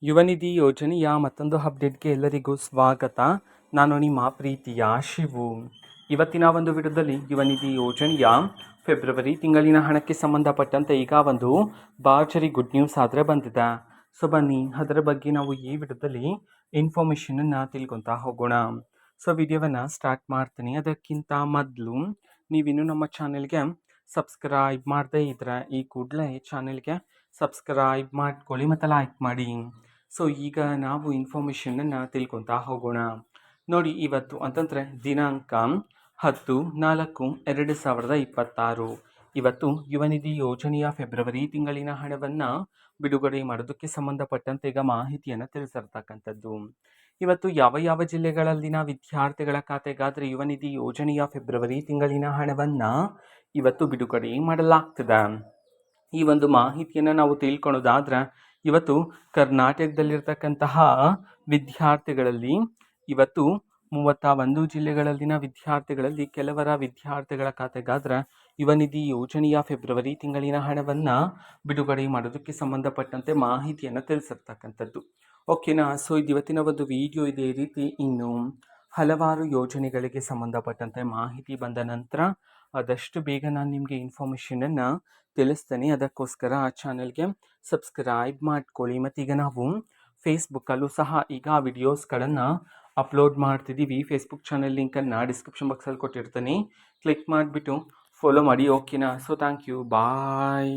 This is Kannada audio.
ಯುವ ನಿಧಿ ಯೋಜನೆಯ ಮತ್ತೊಂದು ಅಪ್ಡೇಟ್ಗೆ ಎಲ್ಲರಿಗೂ ಸ್ವಾಗತ. ನಾನು ನಿಮ್ಮ ಪ್ರೀತಿಯ ಶಿವು. ಇವತ್ತಿನ ಒಂದು ವಿಡಿಯೋದಲ್ಲಿ ಯುವ ನಿಧಿ ಯೋಜನೆಯ ಫೆಬ್ರವರಿ ತಿಂಗಳಿನ ಹಣಕ್ಕೆ ಸಂಬಂಧಪಟ್ಟಂತೆ ಈಗ ಒಂದು ಭರ್ಜರಿ ಗುಡ್ ನ್ಯೂಸ್ ಆದರೆ ಬಂದಿದೆ. ಸೊ ಬನ್ನಿ ಅದರ ಬಗ್ಗೆ ನಾವು ಈ ವಿಡಿಯೋದಲ್ಲಿ ಇನ್ಫಾರ್ಮೇಷನನ್ನು ತಿಳ್ಕೊತಾ ಹೋಗೋಣ. ಸೊ ವಿಡಿಯೋವನ್ನು ಸ್ಟಾರ್ಟ್ ಮಾಡ್ತೀನಿ. ಅದಕ್ಕಿಂತ ಮೊದಲು ನೀವಿನ್ನೂ ನಮ್ಮ ಚಾನೆಲ್ಗೆ ಸಬ್ಸ್ಕ್ರೈಬ್ ಮಾಡದೇ ಇದ್ದರೆ ಈ ಕೂಡಲೇ ಚಾನೆಲ್ಗೆ ಸಬ್ಸ್ಕ್ರೈಬ್ ಮಾಡ್ಕೊಳ್ಳಿ ಮತ್ತು ಲೈಕ್ ಮಾಡಿ. ಸೊ ಈಗ ನಾವು ಇನ್ಫಾರ್ಮೇಷನನ್ನು ತಿಳ್ಕೊತಾ ಹೋಗೋಣ. ನೋಡಿ, ಇವತ್ತು ಅಂತಂದರೆ ದಿನಾಂಕ 10/4/2026. ಇವತ್ತು ಯುವ ನಿಧಿ ಯೋಜನೆಯ ಫೆಬ್ರವರಿ ತಿಂಗಳಿನ ಹಣವನ್ನು ಬಿಡುಗಡೆ ಮಾಡೋದಕ್ಕೆ ಸಂಬಂಧಪಟ್ಟಂತೆ ಈಗ ಮಾಹಿತಿಯನ್ನು ತಿಳಿಸಿರ್ತಕ್ಕಂಥದ್ದು. ಇವತ್ತು ಯಾವ ಯಾವ ಜಿಲ್ಲೆಗಳಲ್ಲಿನ ವಿದ್ಯಾರ್ಥಿಗಳ ಖಾತೆಗಾದರೆ ಯುವ ನಿಧಿ ಯೋಜನೆಯ ಫೆಬ್ರವರಿ ತಿಂಗಳಿನ ಹಣವನ್ನು ಇವತ್ತು ಬಿಡುಗಡೆ ಮಾಡಲಾಗ್ತದೆ. ಈ ಒಂದು ಮಾಹಿತಿಯನ್ನು ನಾವು ತಿಳ್ಕೊಳ್ಳೋದಾದ್ರೆ, ಇವತ್ತು ಕರ್ನಾಟಕದಲ್ಲಿರ್ತಕ್ಕಂತಹ ವಿದ್ಯಾರ್ಥಿಗಳಲ್ಲಿ ಇವತ್ತು 31 ಜಿಲ್ಲೆಗಳಲ್ಲಿನ ವಿದ್ಯಾರ್ಥಿಗಳಲ್ಲಿ ಕೆಲವರ ವಿದ್ಯಾರ್ಥಿಗಳ ಖಾತೆಗಾದ್ರೆ ಯುವ ನಿಧಿ ಯೋಜನೆಯ ಫೆಬ್ರವರಿ ತಿಂಗಳಿನ ಹಣವನ್ನು ಬಿಡುಗಡೆ ಮಾಡೋದಕ್ಕೆ ಸಂಬಂಧಪಟ್ಟಂತೆ ಮಾಹಿತಿಯನ್ನು ತಿಳಿಸಿರ್ತಕ್ಕಂಥದ್ದು. ಓಕೆನಾ. ಸೊ ಇವತ್ತಿನ ಒಂದು ವಿಡಿಯೋ ಇದೇ ರೀತಿ ಇನ್ನು ಹಲವಾರು ಯೋಜನೆಗಳಿಗೆ ಸಂಬಂಧಪಟ್ಟಂತೆ ಮಾಹಿತಿ ಬಂದ ನಂತರ ಆದಷ್ಟು ಬೇಗ ನಾನು ನಿಮಗೆ ಇನ್ಫಾರ್ಮೇಷನನ್ನು ತಿಳಿಸ್ತೇನೆ. ಅದಕ್ಕೋಸ್ಕರ ಆ ಚಾನಲ್ಗೆ ಸಬ್ಸ್ಕ್ರೈಬ್ ಮಾಡ್ಕೊಳ್ಳಿ. ಮತ್ತೀಗ ನಾವು ಫೇಸ್ಬುಕ್ಕಲ್ಲೂ ಸಹ ಈಗ ವಿಡಿಯೋಸ್ಗಳನ್ನು ಅಪ್ಲೋಡ್ ಮಾಡ್ತಿದ್ದೀವಿ. ಫೇಸ್ಬುಕ್ ಚಾನಲ್ ಲಿಂಕನ್ನು ಡಿಸ್ಕ್ರಿಪ್ಷನ್ ಬಾಕ್ಸಲ್ಲಿ ಕೊಟ್ಟಿರ್ತೀನಿ, ಕ್ಲಿಕ್ ಮಾಡಿಬಿಟ್ಟು ಫಾಲೋ ಮಾಡಿ. ಓಕೆನಾ. So thank you, bye.